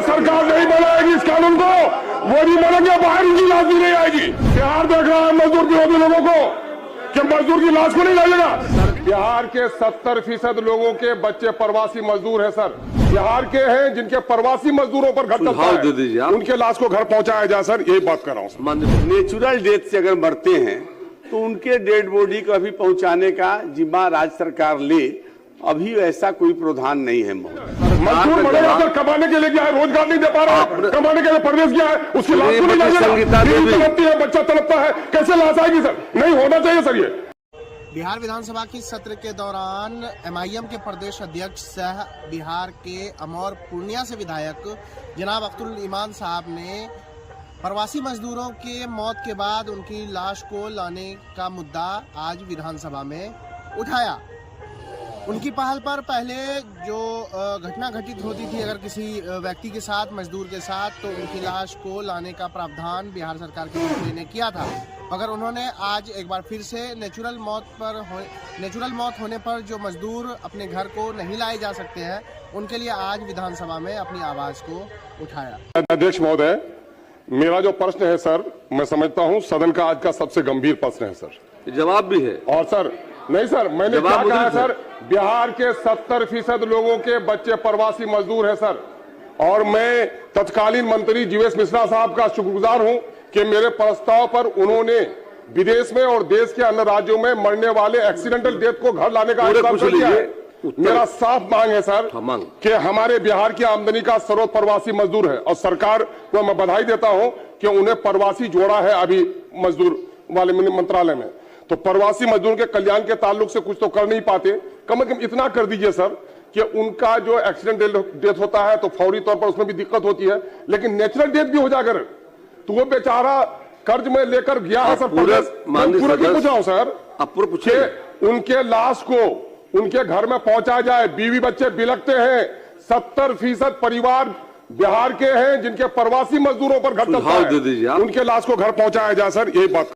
सरकार नहीं बनाएगी इस कानून को, वो नहीं बनेंगे, बाहर की लाश भी नहीं आएगी। बिहार देख रहा है मजदूर विरोधी लोगों को कि मजदूर की लाश को नहीं लाएगा। बिहार के 70% लोगों के बच्चे प्रवासी मजदूर हैं सर। बिहार के हैं जिनके प्रवासी मजदूरों पर घर चलता है, उनके लाश को घर पहुंचाया जाए सर, यही बात कर रहा हूँ। नेचुरल डेथ से अगर मरते हैं तो उनके डेड बॉडी को अभी पहुंचाने का जिम्मा राज्य सरकार ले, अभी ऐसा कोई प्रावधान नहीं है। मजदूर मरेगा सर, कमाने के लिए गया है, रोजगार नहीं दे पा रहा है, कमाने के लिए प्रदेश गया है, उसकी लाश को नहीं लाएगा। तड़पती है, बच्चा तड़पता है, कैसे लाश आएगी सर? नहीं होना चाहिए सर ये। बिहार विधानसभा की सत्र के दौरान एमआईएम के प्रदेश अध्यक्ष सह बिहार के अमौर पूर्णिया से विधायक जनाब अख्तरुल ईमान साहब ने प्रवासी मजदूरों के मौत के बाद उनकी लाश को लाने का मुद्दा आज विधानसभा में उठाया। उनकी पहल पर पहले जो घटना घटित होती थी अगर किसी व्यक्ति के साथ, मजदूर के साथ, तो उनकी लाश को लाने का प्रावधान बिहार सरकार के मंत्री ने किया था, मगर उन्होंने आज एक बार फिर से नेचुरल मौत होने पर जो मजदूर अपने घर को नहीं लाए जा सकते हैं, उनके लिए आज विधानसभा में अपनी आवाज को उठाया। अध्यक्ष महोदय, मेरा जो प्रश्न है सर, मैं समझता हूँ सदन का आज का सबसे गंभीर प्रश्न है सर। जवाब भी है। और सर नहीं सर, मैंने क्या कहा सर, बिहार के 70% लोगों के बच्चे प्रवासी मजदूर हैं सर, और मैं तत्कालीन मंत्री जीवेश मिश्रा साहब का शुक्रगुजार हूं कि मेरे प्रस्ताव पर उन्होंने विदेश में और देश के अन्य राज्यों में मरने वाले एक्सीडेंटल डेथ को घर लाने का इंतजाम कर दिया है। मेरा साफ मांग है सर कि हमारे बिहार की आमदनी का स्रोत प्रवासी मजदूर है, और सरकार को मैं बधाई देता हूं कि उन्हें प्रवासी जोड़ा है अभी मजदूर वाले मंत्रालय में। तो प्रवासी मजदूर के कल्याण के ताल्लुक से कुछ तो कर नहीं पाते, कम से कम इतना कर दीजिए सर कि उनका जो एक्सीडेंट डेथ होता है तो फौरी तौर पर उसमें भी दिक्कत होती है, लेकिन नेचुरल डेथ भी हो जाकर तो वो बेचारा कर्ज में लेकर गया है सर, पूरा पूछा हूं सर, उनके लाश को उनके घर में पहुंचाया जाए। बीवी बच्चे बिलखते हैं, 70% परिवार बिहार के हैं जिनके प्रवासी मजदूरों पर घर चलता है, उनके लाश को घर पहुंचाया जाए सर, यही बात।